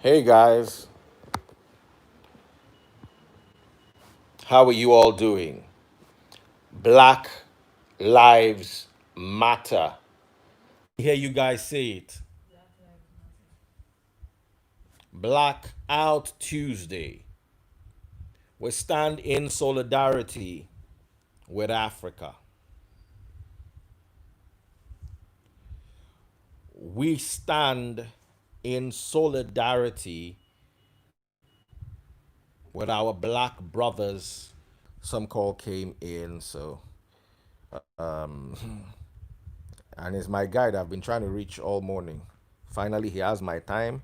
Hey guys, how are you all doing? Black Lives Matter. Hear you guys say it. Black Out Tuesday. We stand in solidarity with Africa. We stand in solidarity with our black brothers. Some call came in, and it's my guide I've been trying to reach all morning. Finally, he has my time,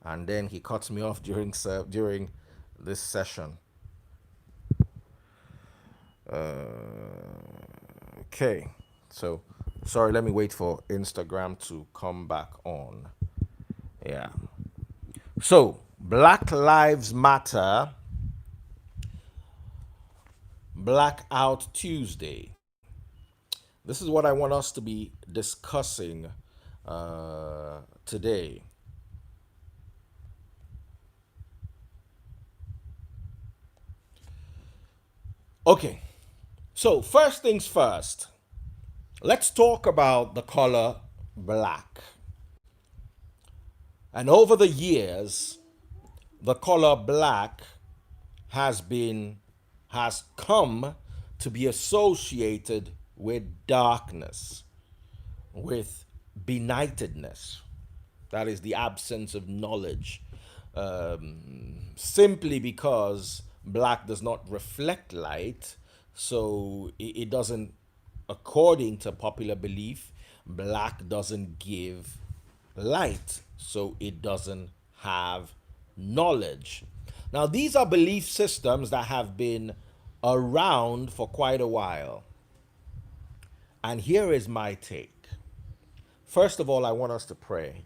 and then he cuts me off during this session. Okay, so sorry. Let me wait for Instagram to come back on. Yeah. So Black Lives Matter, Blackout Tuesday. This is what I want us to be discussing today. Okay, so first things first, let's talk about the color black. And over the years, the color black has been has come to be associated with darkness, with benightedness. That is the absence of knowledge. Simply because black does not reflect light, so it doesn't, according to popular belief, black doesn't give light, so it doesn't have knowledge. Now, these are belief systems that have been around for quite a while. And here is my take. First of all, I want us to pray.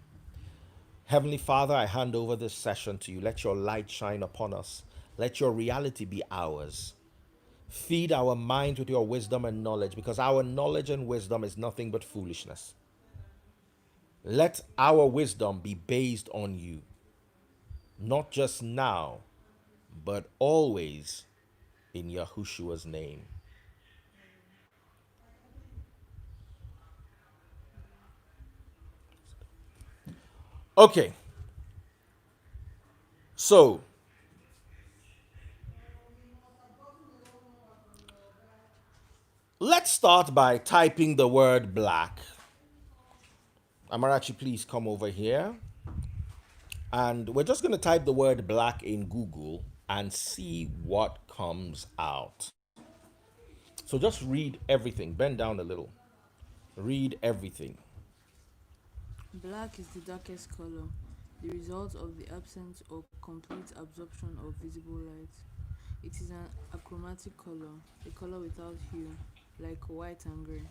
Heavenly Father, I hand over this session to you. Let your light shine upon us. Let your reality be ours. Feed our minds with your wisdom and knowledge, because our knowledge and wisdom is nothing but foolishness. Let our wisdom be based on you, not just now, but always, in Yahushua's name. Okay, so let's start by typing the word black. Amarachi, please come over here. And we're just going to type the word black in Google and see what comes out. So just read everything. Bend down a little. Read everything. Black is the darkest color, the result of the absence or complete absorption of visible light. It is an achromatic color, a color without hue, like white and gray.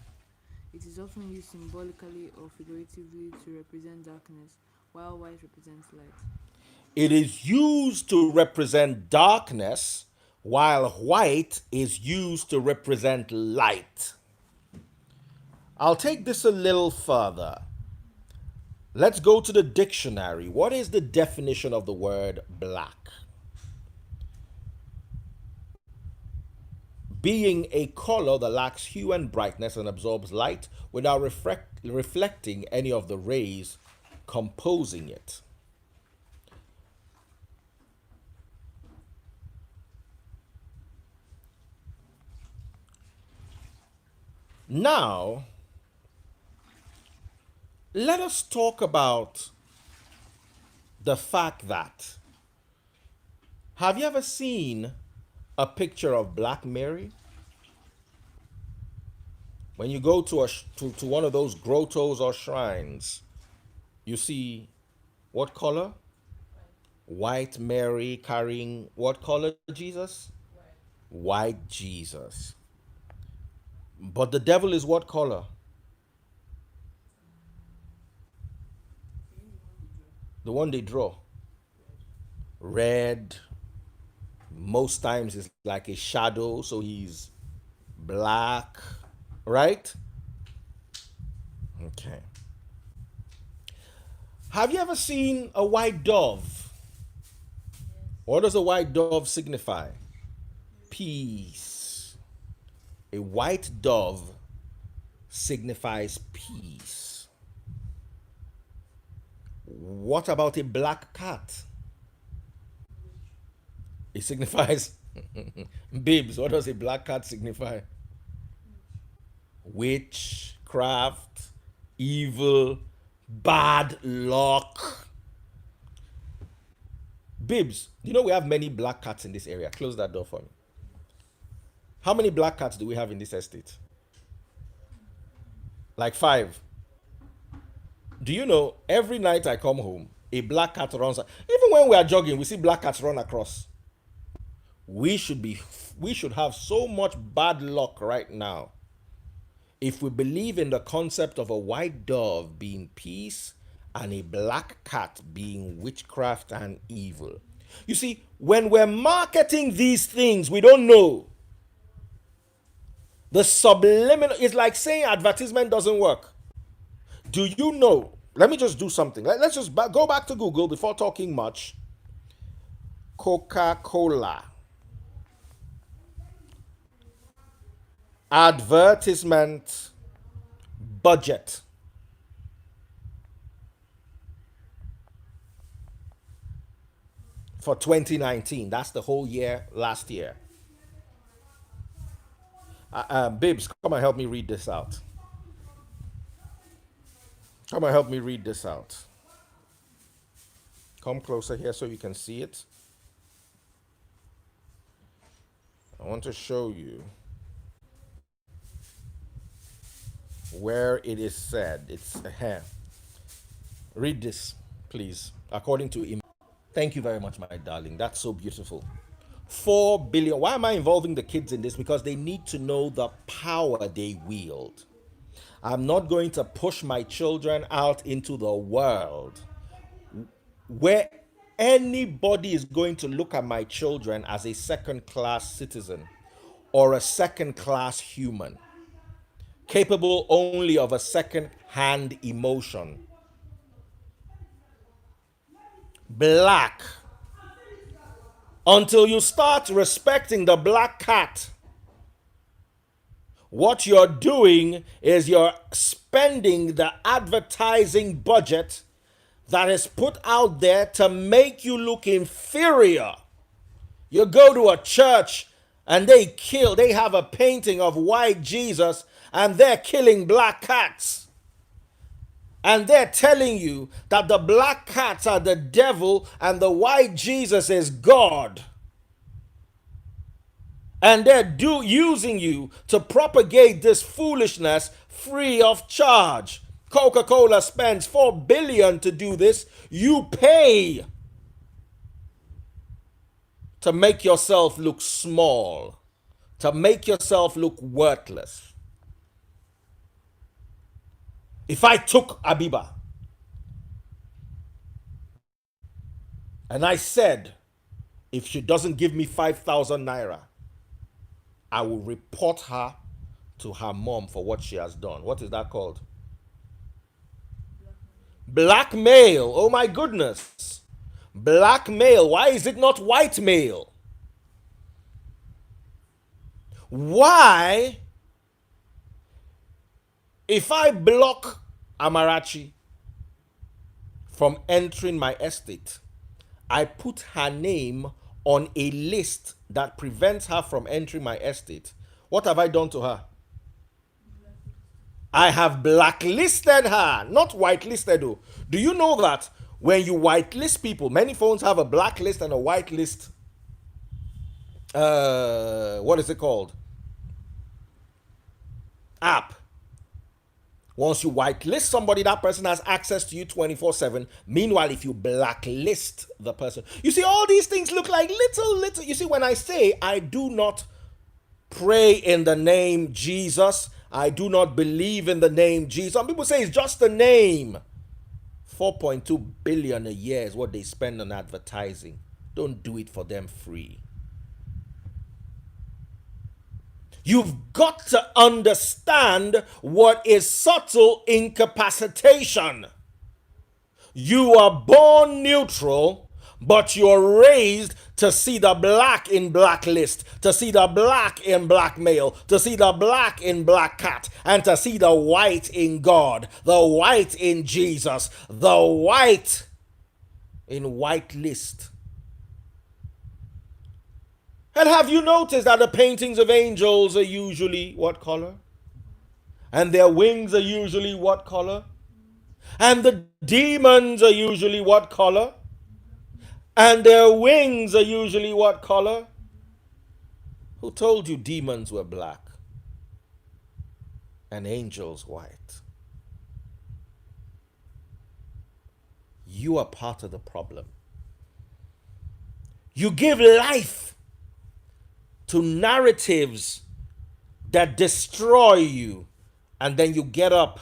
It is often used symbolically or figuratively to represent darkness, while white represents light. It is used to represent darkness, while white is used to represent light. I'll take this a little further. Let's go to the dictionary. What is the definition of the word black? Being a color that lacks hue and brightness and absorbs light without reflecting any of the rays composing it. Now, let us talk about the fact that, have you ever seen a picture of Black Mary? When you go to one of those grottos or shrines, you see what color? White Mary carrying what color Jesus? White Jesus. But the devil is what color? The one they draw. Red. Most times it's like a shadow, so he's black, right? Okay. Have you ever seen a white dove? What does a white dove signify? Peace. A white dove signifies peace. What about a black cat? It signifies Bibs. What does a black cat signify? Witchcraft, evil, bad luck. Bibs, you know we have many black cats in this area. Close that door for me. How many black cats do we have in this estate? Like 5. Do you know every night I come home, a black cat runs. Even when we are jogging, we see black cats run across. We should have so much bad luck right now if we believe in the concept of a white dove being peace and a black cat being witchcraft and evil. You see, when we're marketing these things, we don't know. The subliminal is like saying advertisement doesn't work. Do you know? Let me just do something. Let's just go back to Google before talking much. Coca-Cola. Advertisement budget. For 2019. That's the whole year last year. Bibs, come and help me read this out. Come and help me read this out. Come closer here so you can see it. I want to show you where it is said. It's here. Read this, please. According to him. Thank you very much, my darling. That's so beautiful. 4 billion. Why am I involving the kids in this? Because they need to know the power they wield. I'm not going to push my children out into the world where anybody is going to look at my children as a second class citizen or a second class human, capable only of a second hand emotion. Black. Until you start respecting the black cat, what you're doing is you're spending the advertising budget that is put out there to make you look inferior. You go to a church and they have a painting of white Jesus and they're killing black cats. And they're telling you that the black cats are the devil and the white Jesus is God. And they're using you to propagate this foolishness free of charge. Coca-Cola spends 4 billion to do this. You pay to make yourself look small, to make yourself look worthless. If I took Abiba and I said, if she doesn't give me 5,000 naira, I will report her to her mom for what she has done. What is that called? Blackmail. Oh my goodness. Blackmail. Why is it not white mail? Why, if I block Amarachi from entering my estate, I put her name on a list that prevents her from entering my estate, what have I done to her? I have blacklisted her, not whitelisted. Do you know that when you whitelist people, many phones have a blacklist and a whitelist, what is it called? App. Once you whitelist somebody, that person has access to you 24/7. Meanwhile, if you blacklist the person, you see, all these things look like little. You see, when I say I do not pray in the name Jesus, I do not believe in the name Jesus. Some people say it's just a name. 4.2 billion a year is what they spend on advertising. Don't do it for them free. You've got to understand what is subtle incapacitation. You are born neutral, But you're raised to see the black in blacklist, to see the black in blackmail, to see the black in black cat, and to see the white in God, the white in Jesus, the white in white list. And have you noticed that the paintings of angels are usually what color? And their wings are usually what color? And the demons are usually what color? And their wings are usually what color? Who told you demons were black and angels white? You are part of the problem. You give life to narratives that destroy you, and then you get up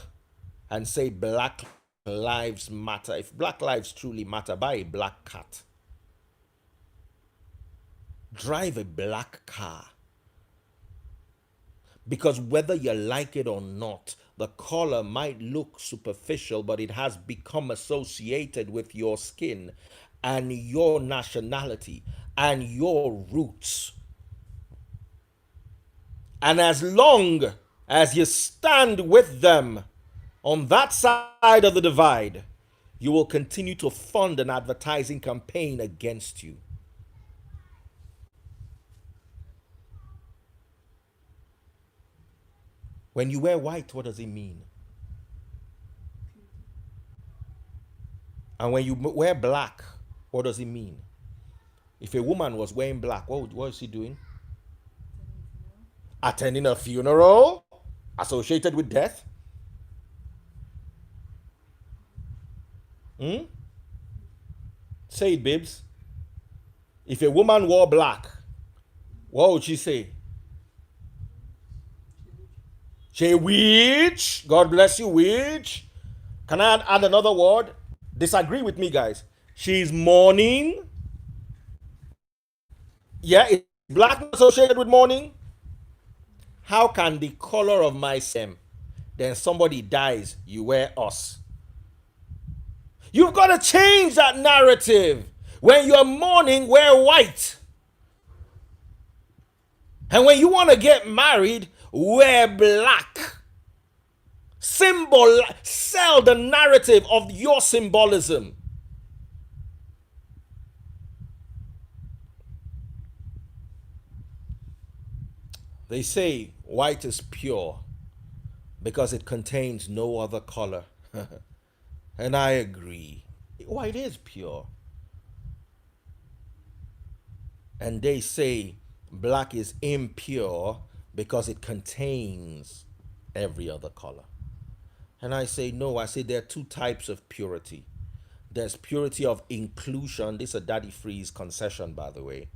and say Black Lives Matter. If Black lives truly matter, buy a black cat. Drive a black car. Because whether you like it or not, the color might look superficial, but it has become associated with your skin and your nationality and your roots. And as long as you stand with them on that side of the divide, you will continue to fund an advertising campaign against you. When you wear white, what does it mean? And when you wear black, what does it mean? If a woman was wearing black, what is she doing? Attending a funeral associated with death? Hmm? Say it, babes. If a woman wore black, what would she say? She witch. God bless you, witch. Can I add another word? Disagree with me, guys. She's mourning. Yeah, is black associated with mourning? How can the color of my stem, then somebody dies, you wear us? You've got to change that narrative. When you're mourning, wear white. And when you want to get married, wear black. Sell the narrative of your symbolism. They say white is pure because it contains no other color. And I agree. White is pure. And they say black is impure because it contains every other color. And I say no. I say there are two types of purity. There's purity of inclusion. This is a Daddy Freeze concession, by the way.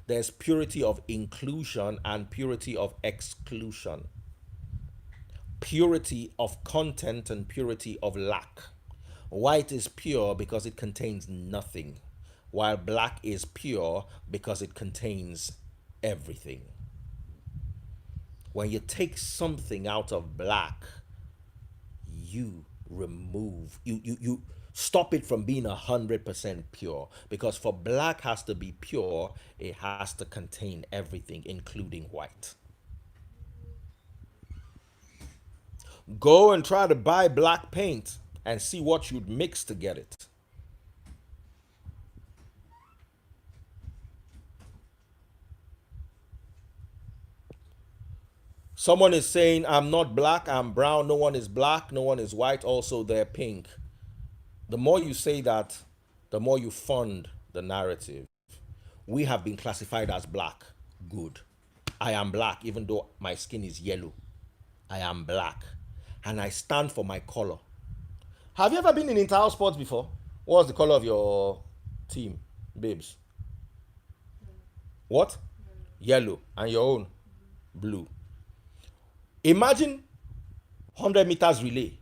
There's purity of inclusion and purity of exclusion. Purity of content and purity of lack. White is pure because it contains nothing, while black is pure because it contains everything. When you take something out of black, you you stop it from being 100% pure, because for black has to be pure, it has to contain everything, including white. Go and try to buy black paint and see what you'd mix to get it. Someone is saying, I'm not black, I'm brown, no one is black, no one is white, also they're pink. The more you say that, the more you fund the narrative. We have been classified as black. Good. I am black, even though my skin is yellow. I am black. And I stand for my color. Have you ever been in inter-house sports before? What's the color of your team, babes? What? Yellow. And your own? Blue. Imagine 100 meters relay.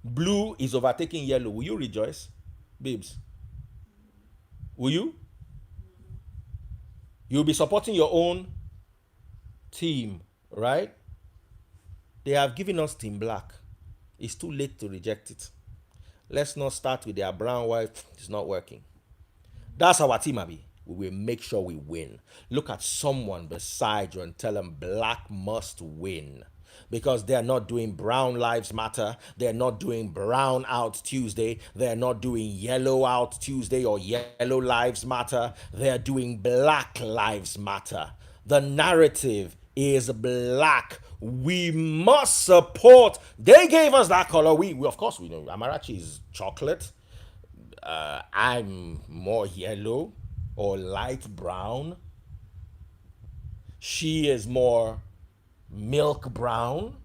Blue is overtaking yellow. Will you rejoice, babes? Will you? You'll be supporting your own team, right? They have given us team black. It's too late to reject it. Let's not start with their brown, white. It's not working. That's our team, Abby. We will make sure we win. Look at someone beside you and tell them black must win. Because they're not doing Brown Lives Matter. They're not doing Brown Out Tuesday. They're not doing Yellow Out Tuesday or Yellow Lives Matter. They're doing Black Lives Matter. The narrative is black. We must support. They gave us that color. We of course we know Amarachi is chocolate. I'm more yellow or light brown. She is more milk brown,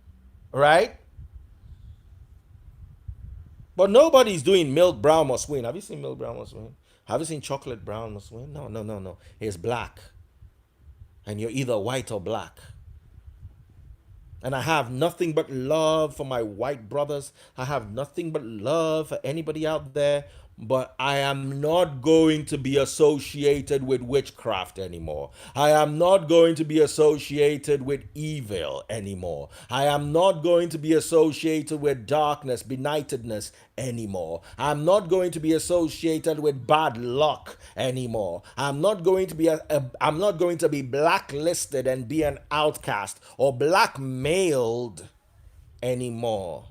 right? But nobody's doing milk brown must win. Have you seen milk brown must win? Have you seen chocolate brown must win? No, no, no, no. It's black. And you're either white or black. And I have nothing but love for my white brothers. I have nothing but love for anybody out there. But I am not going to be associated with witchcraft anymore. I am not going to be associated with evil anymore. I am not going to be associated with darkness, benightedness anymore. I'm not going to be associated with bad luck anymore. I'm not going to be blacklisted and be an outcast or blackmailed anymore.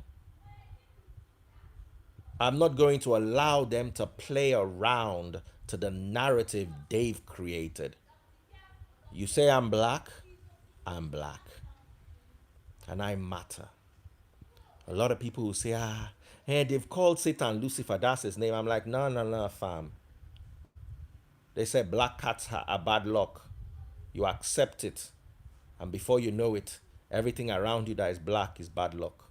I'm not going to allow them to play around to the narrative they've created. You say I'm black, I'm black. And I matter. A lot of people who say, hey, they've called Satan Lucifer, that's his name. I'm like, no, no, no, fam. They said black cats are bad luck. You accept it. And before you know it, everything around you that is black is bad luck.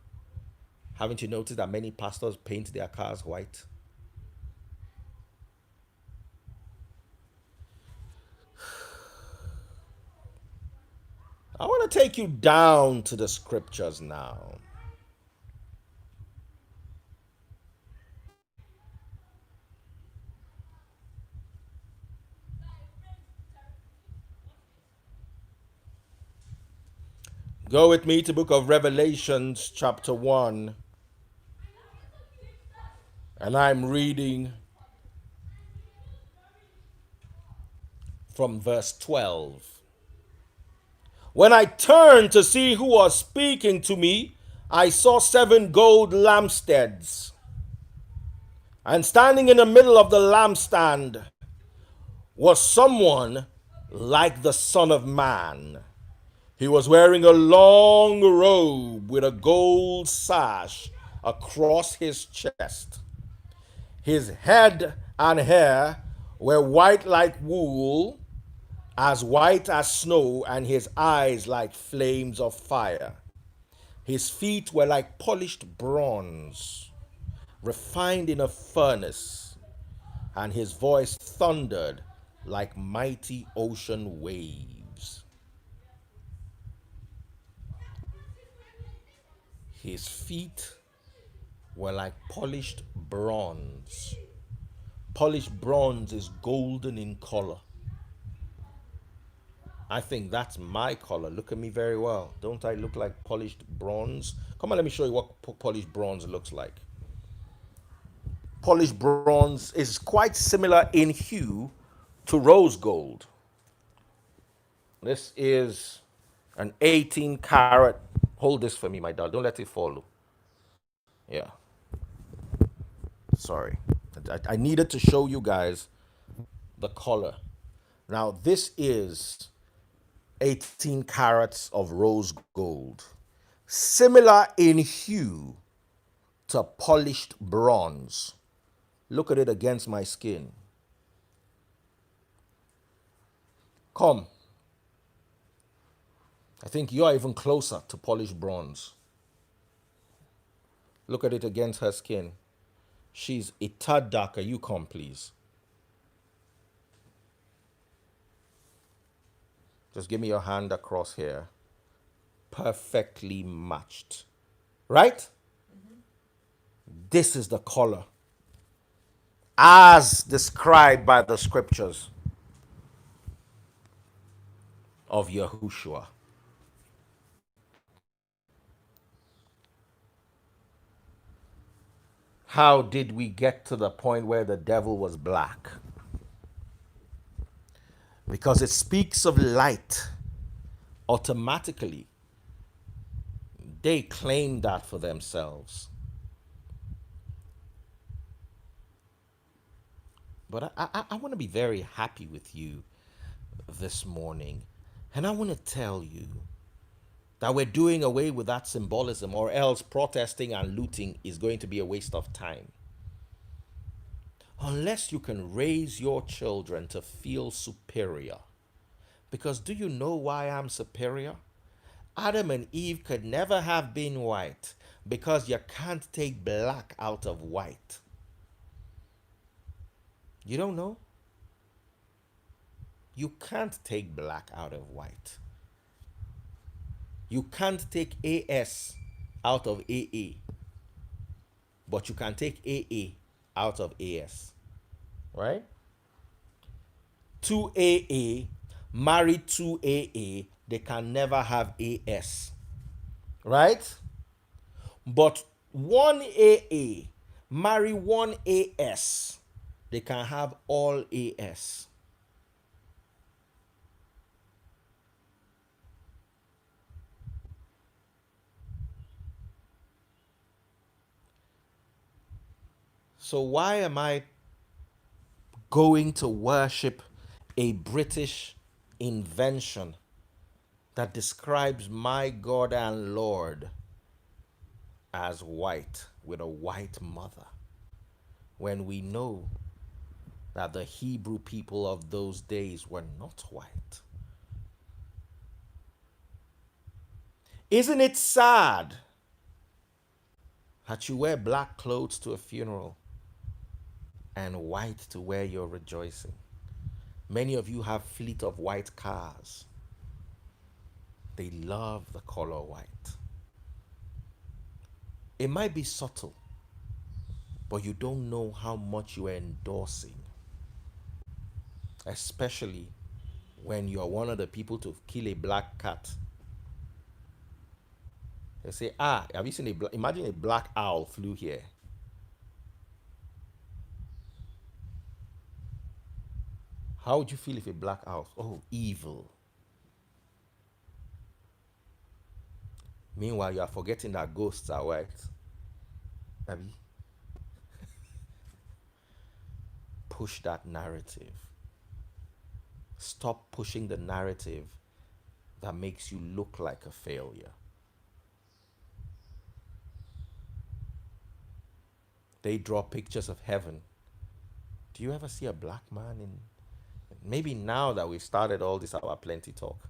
Haven't you noticed that many pastors paint their cars white? I want to take you down to the scriptures now. Go with me to book of Revelations chapter 1. And I'm reading from verse 12. When I turned to see who was speaking to me, I saw 7 gold lampstands. And standing in the middle of the lampstand was someone like the Son of Man. He was wearing a long robe with a gold sash across his chest. His head and hair were white like wool, as white as snow, and his eyes like flames of fire. His feet were like polished bronze, refined in a furnace, and his voice thundered like mighty ocean waves. His feet were like polished bronze. Polished bronze is golden in color. I think that's my color. Look at me very well. Don't I look like polished bronze? Come on, let me show you what polished bronze looks like. Polished bronze is quite similar in hue to rose gold. This is an 18 karat. Hold this for me, my dog. Don't let it fall. Yeah. Sorry. I needed to show you guys the color. Now, this is 18 carats of rose gold, similar in hue to polished bronze. Look at it against my skin. Come. I think you're even closer to polished bronze. Look at it against her skin. She's a tad darker. You come, please. Just give me your hand across here. Perfectly matched. Right? This is the color as described by the scriptures of Yahushua. How did we get to the point where the devil was black? because it speaks of light, automatically they claim that for themselves. But I want to be very happy with you this morning. And I want to tell you that we're doing away with that symbolism, or else protesting and looting is going to be a waste of time. Unless you can raise your children to feel superior. Because do you know why I'm superior? Adam and Eve could never have been white because you can't take black out of white. You don't know? You can't take black out of white. You can't take AS out of AA, but you can take AA out of AS, right? 2AA married 2AA, they can never have AS, right? But 1AA marry 1AS, they can have all AS. So why am I going to worship a British invention that describes my God and Lord as white with a white mother when we know that the Hebrew people of those days were not white? Isn't it sad that you wear black clothes to a funeral and white to where you're rejoicing? Many of you have fleet of white cars. They love the color white. It might be subtle, but you don't know how much you are endorsing, especially when you are one of the people to kill a black cat. They say, ah, have you seen a black, imagine a black owl flew here. How would you feel if a black owl, oh, evil. Meanwhile, you are forgetting that ghosts are white. Have you push that narrative? Stop pushing the narrative that makes you look like a failure. They draw pictures of heaven. Do you ever see a black man in? Maybe now that we've started all this our plenty talk.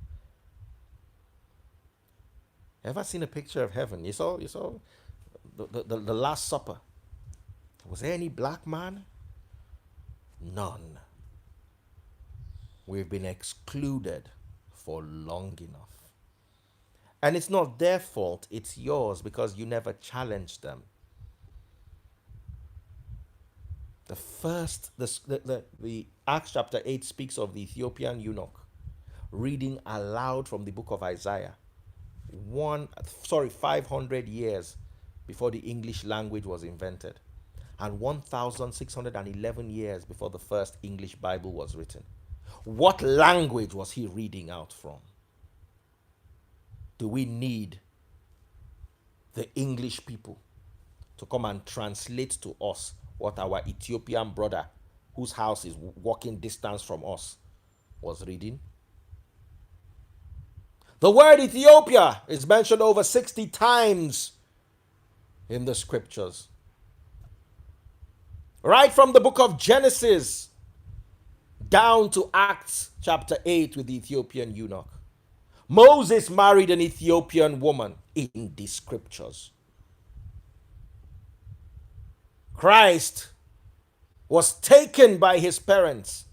Ever seen a picture of heaven? You saw the Last Supper. Was there any black man? None. We've been excluded for long enough. And it's not their fault, it's yours because you never challenged them. The first, the Acts chapter 8 speaks of the Ethiopian eunuch reading aloud from the book of Isaiah. 500 years before the English language was invented, and 1,611 years before the first English Bible was written. What language was he reading out from? Do we need the English people to come and translate to us what our Ethiopian brother, whose house is walking distance from us, was reading? The word Ethiopia is mentioned over 60 times in the scriptures. Right from the book of Genesis down to Acts chapter 8 with the Ethiopian eunuch. Moses married an Ethiopian woman in the scriptures. Christ was taken by his parents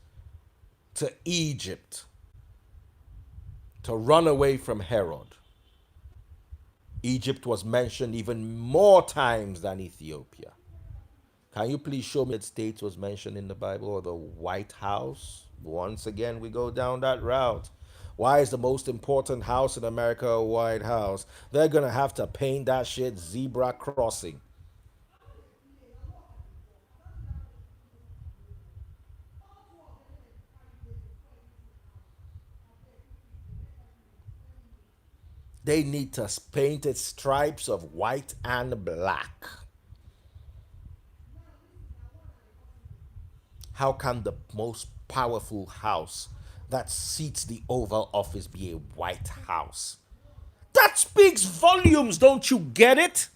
to Egypt to run away from Herod. Egypt was mentioned even more times than Ethiopia. Can you please show me that States was mentioned in the Bible, or the White House? Once again, we go down that route. Why is the most important house in America a White House? They're going to have to paint that shit zebra crossing. They need to paint it stripes of white and black. How can the most powerful house that seats the Oval Office be a white house? That speaks volumes, don't you get it?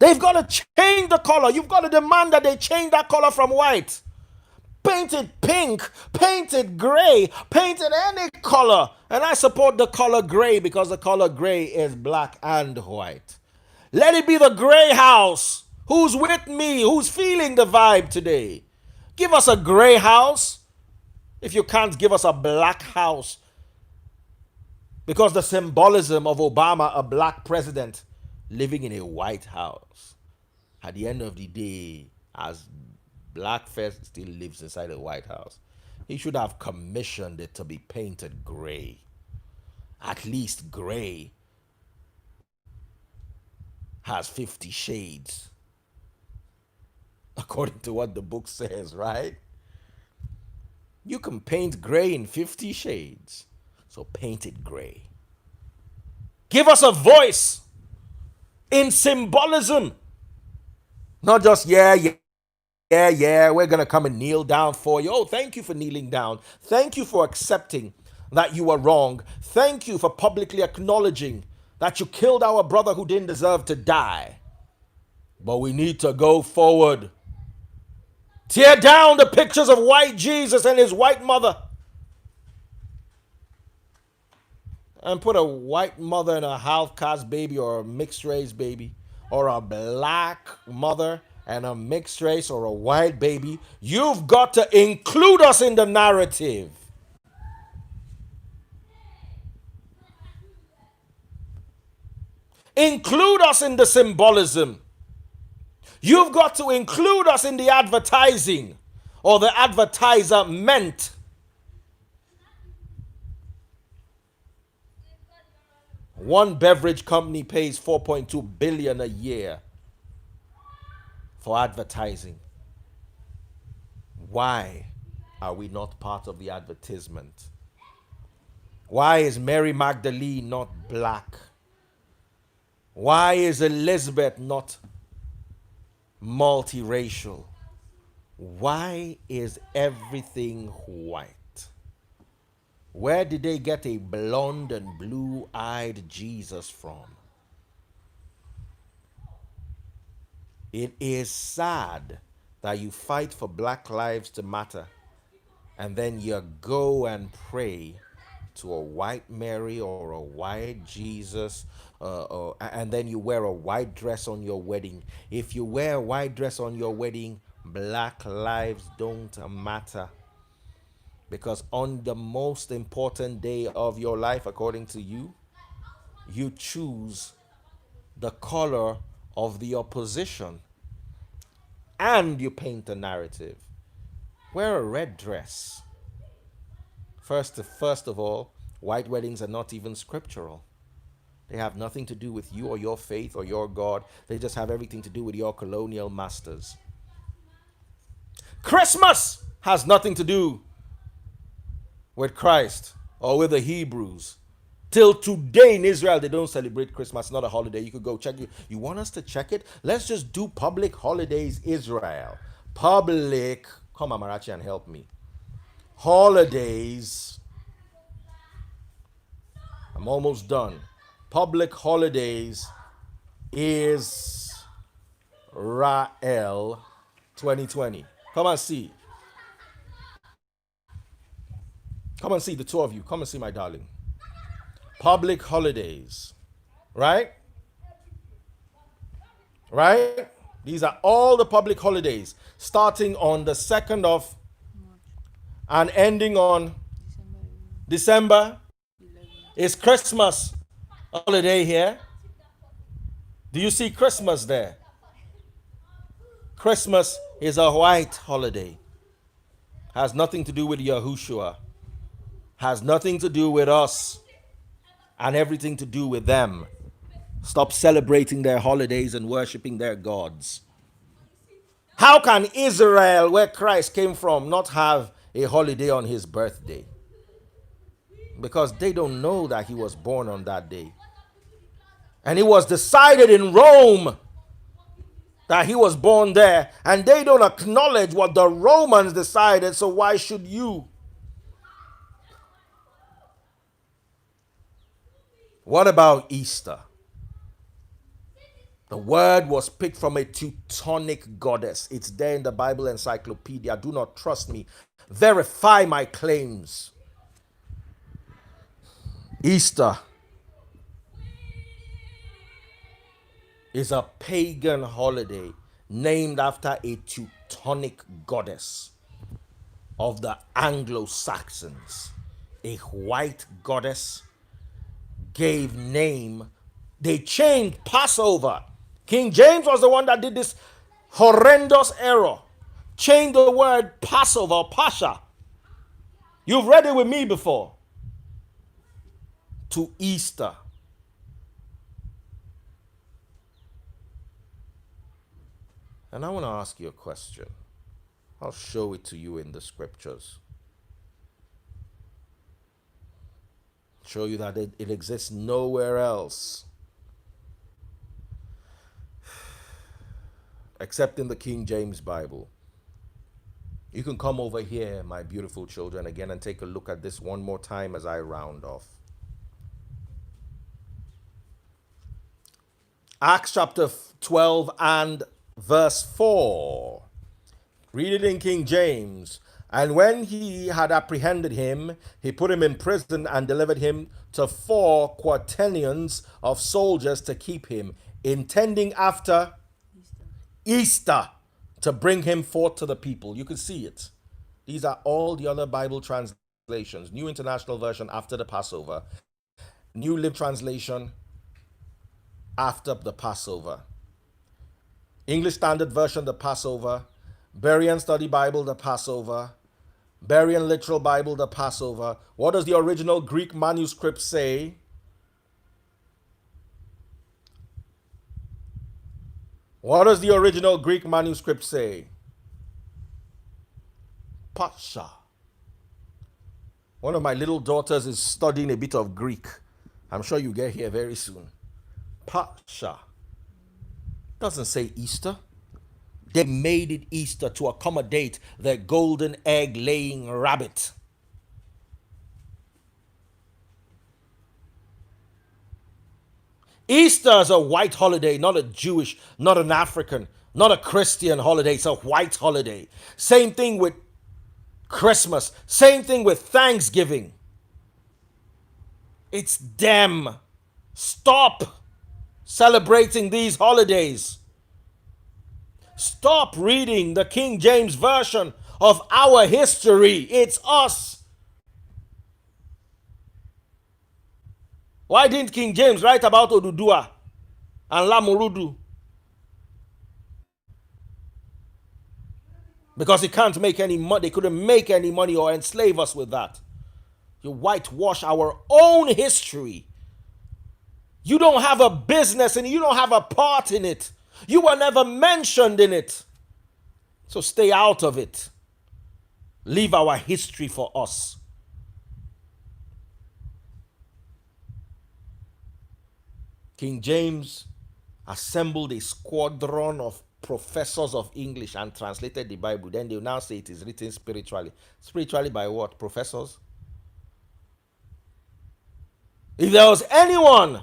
They've got to change the color. You've got to demand that they change that color from white. Paint it pink, paint it gray, paint it any color. And I support the color gray because the color gray is black and white. Let it be the gray house. Who's with me? Who's feeling the vibe today? Give us a gray house. If you can't give us a black house, because the symbolism of Obama, a black president, living in a white house. At the end of the day, as Blackface still lives inside the White House, he should have commissioned it to be painted gray. At least gray has 50 shades, according to what the book says, right? You can paint gray in 50 shades, so paint it gray. Give us a voice in symbolism. Not just, yeah, we're going to come and kneel down for you. Oh, thank you for kneeling down. Thank you for accepting that you were wrong. Thank you for publicly acknowledging that you killed our brother who didn't deserve to die. But we need to go forward. Tear down the pictures of white Jesus and his white mother, and put a white mother and a half caste baby or a mixed race baby, or a black mother and a mixed race or a white baby. You've got to include us in the narrative. Include us in the symbolism. You've got to include us in the advertising or the advertisement. One beverage company pays $4.2 billion a year for advertising. Why are we not part of the advertisement? Why is Mary Magdalene not black? Why is Elizabeth not multiracial? Why is everything white? Where did they get a blonde and blue-eyed Jesus from? It is sad that you fight for black lives to matter and then you go and pray to a white Mary or a white Jesus, and then you wear a white dress on your wedding. If you wear a white dress on your wedding, black lives don't matter. Because on the most important day of your life, according to you, you choose the color of the opposition and you paint a narrative. Wear a red dress. First of all, white weddings are not even scriptural. They have nothing to do with you or your faith or your God. They just have everything to do with your colonial masters. Christmas has nothing to do with Christ or with the Hebrews. Till today in Israel, they don't celebrate Christmas. It's not a holiday. You could go check it. You want us to check it? Let's just do public holidays, Israel. Public, come Amarachi and help me. Holidays. I'm almost done. Public holidays is Rael 2020. Come and see. Come and see, the two of you. Come and see, my darling. Public holidays. Right? Right? These are all the public holidays, starting on the 2nd of and ending on December. It's Christmas holiday here. Do you see Christmas there? Christmas is a white holiday. Has nothing to do with Yahushua. Has nothing to do with us. And everything to do with them. Stop celebrating their holidays and worshiping their gods. How can Israel, where Christ came from, not have a holiday on his birthday? because they don't know that he was born on that day. And it was decided in Rome that he was born there. And they don't acknowledge what the Romans decided, so why should you? What about Easter? The word was picked from a Teutonic goddess. It's there in the Bible encyclopedia. Do not trust me. Verify my claims. Easter is a pagan holiday named after a Teutonic goddess of the Anglo-Saxons. A white goddess gave name. They changed Passover. King James was the one that did this horrendous error. Changed the word Passover, Pasha. You've read it with me before. To Easter. And I want to ask you a question. I'll show it to you in the scriptures. Show you that it exists nowhere else except in the King James Bible. You can come over here, my beautiful children, again and take a look at this one more time as I round off. Acts chapter 12 and verse 4. Read it in King James. And when he had apprehended him, he put him in prison and delivered him to 4 quaternions of soldiers to keep him, intending after Easter to bring him forth to the people. You can see it. These are all the other Bible translations. New International Version after the Passover. New Living Translation after the Passover. English Standard Version, the Passover. Berean Study Bible, the Passover. Berean Literal Bible, the Passover. What does the original Greek manuscript say? What does the original Greek manuscript say? Pascha. One of my little daughters is studying a bit of Greek. I'm sure you get here very soon. Pascha. Doesn't say Easter. They made it Easter to accommodate their golden egg laying rabbit. Easter is a white holiday, not a Jewish, not an African, not a Christian holiday. It's a white holiday. Same thing with Christmas. Same thing with Thanksgiving. It's them. Stop celebrating these holidays. Stop reading the King James Version of our history. It's us. Why didn't King James write about Odudua and Lamurudu? Because he can't make any money. They couldn't make any money or enslave us with that. You whitewash our own history. You don't have a business and you don't have a part in it. You were never mentioned in it. So stay out of it. Leave our history for us. King James assembled a squadron of professors of English and translated the Bible. Then they will now say it is written spiritually. Spiritually by what? Professors? If there was anyone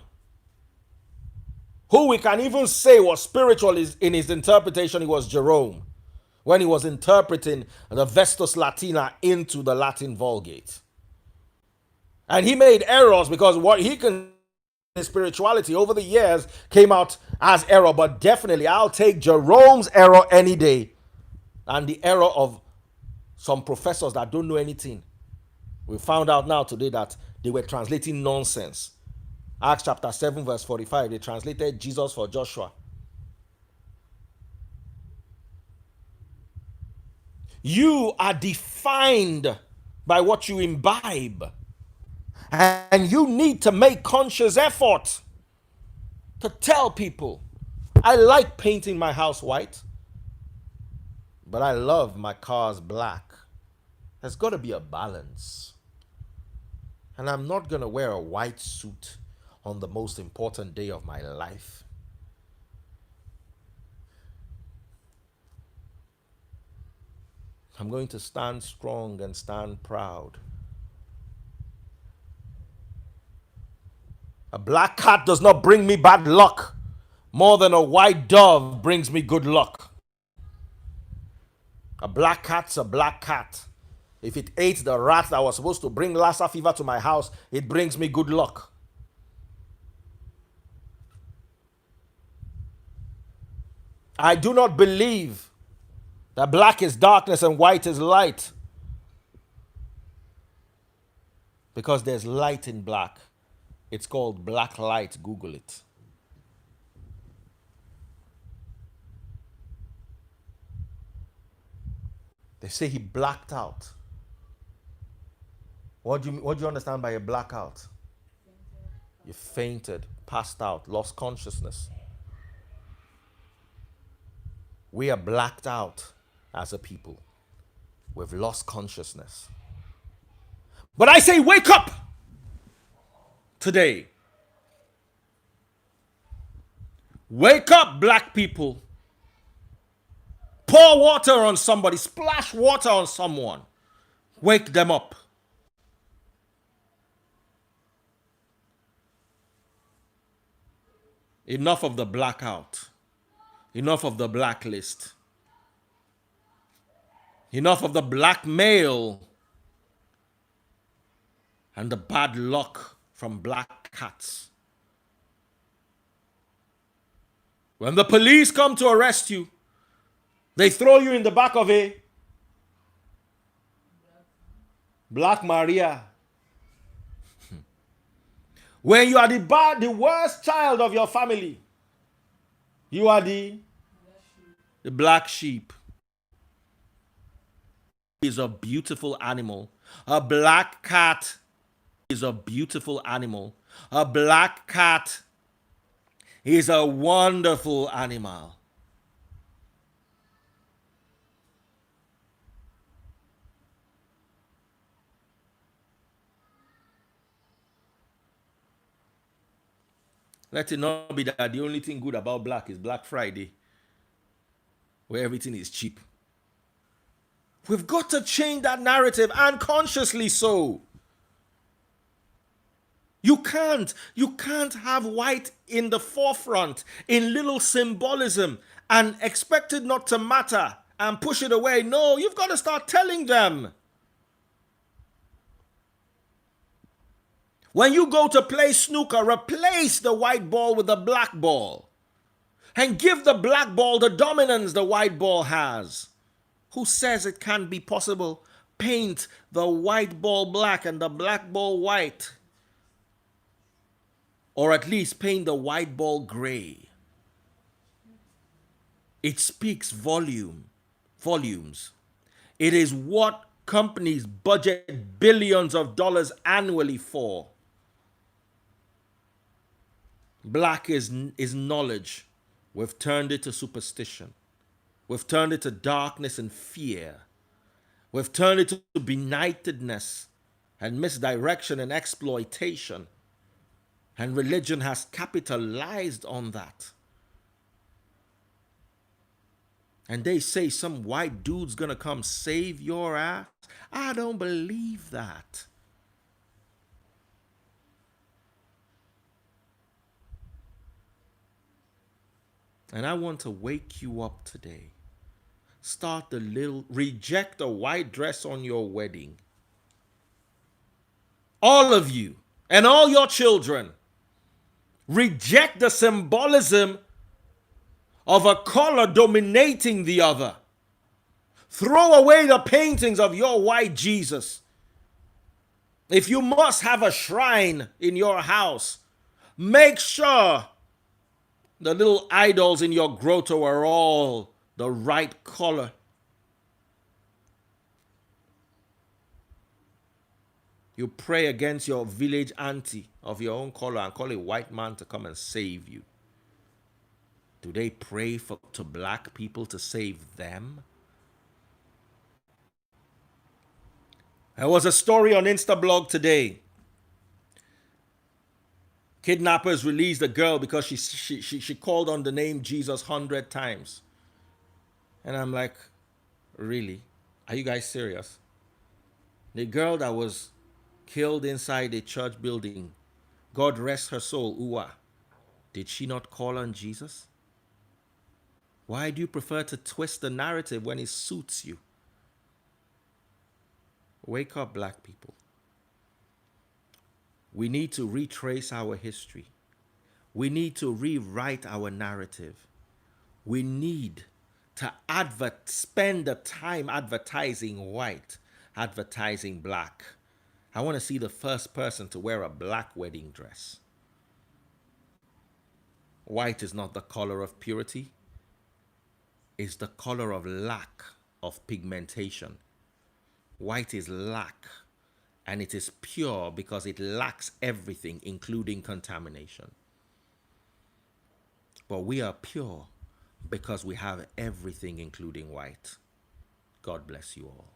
who we can even say was spiritual in his interpretation, it was Jerome, when he was interpreting the Vestus Latina into the Latin Vulgate. And he made errors because what he considered spirituality over the years came out as error. But definitely I'll take Jerome's error any day and the error of some professors that don't know anything. We found out now today that they were translating nonsense. Acts chapter 7 verse 45, they translated Jesus for Joshua. You are defined by what you imbibe. And you need to make conscious effort to tell people, I like painting my house white, but I love my cars black. There's got to be a balance. And I'm not going to wear a white suit on the most important day of my life. I'm going to stand strong and stand proud. A black cat does not bring me bad luck more than a white dove brings me good luck. A black cat's a black cat. If it ate the rat that was supposed to bring Lassa fever to my house, it brings me good luck. I do not believe that black is darkness and white is light, because there's light in black. It's called black light. Google it. They say he blacked out. What do you understand by a blackout? You fainted, passed out, lost consciousness. We are blacked out as a people. We've lost consciousness. But I say, wake up today. Wake up, black people. Pour water on somebody, splash water on someone. Wake them up. Enough of the blackout. Enough of the blacklist. Enough of the blackmail and the bad luck from black cats. When the police come to arrest you, they throw you in the back of a Black Maria. When you are the worst child of your family, you are the black sheep. Is a beautiful animal. A black cat is a beautiful animal. A black cat is a wonderful animal. Let it not be that the only thing good about black is Black Friday, where everything is cheap. We've got to change that narrative, and consciously so. You can't have white in the forefront in little symbolism and expect it not to matter and push it away. No, you've got to start telling them. When you go to play snooker, replace the white ball with the black ball and give the black ball the dominance the white ball has. Who says it can't be possible? Paint the white ball black and the black ball white. Or at least paint the white ball gray. It speaks volumes. It is what companies budget billions of dollars annually for. Black is knowledge. We've turned it to superstition. We've turned it to darkness and fear. We've turned it to benightedness and misdirection and exploitation. And religion has capitalized on that. And they say some white dude's gonna come save your ass. I don't believe that. And I want to wake you up today. Reject a white dress on your wedding. All of you and all your children, reject the symbolism of a color dominating the other. Throw away the paintings of your white Jesus. If you must have a shrine in your house, make sure the little idols in your grotto are all the right color. You pray against your village auntie of your own color and call a white man to come and save you. Do they pray to black people to save them? There was a story on Instablog today Kidnappers released a girl because she called on the name Jesus 100 times. And I'm like, really? Are you guys serious? The girl that was killed inside a church building, God rest her soul, Uwa. Did she not call on Jesus? Why do you prefer to twist the narrative when it suits you? Wake up, black people. We need to retrace our history. We need to rewrite our narrative. We need to spend the time advertising white, advertising black. I want to see the first person to wear a black wedding dress. White is not the color of purity, it's the color of lack of pigmentation. White is lack, and it is pure because it lacks everything, including contamination. But we are pure because we have everything, including white. God bless you all.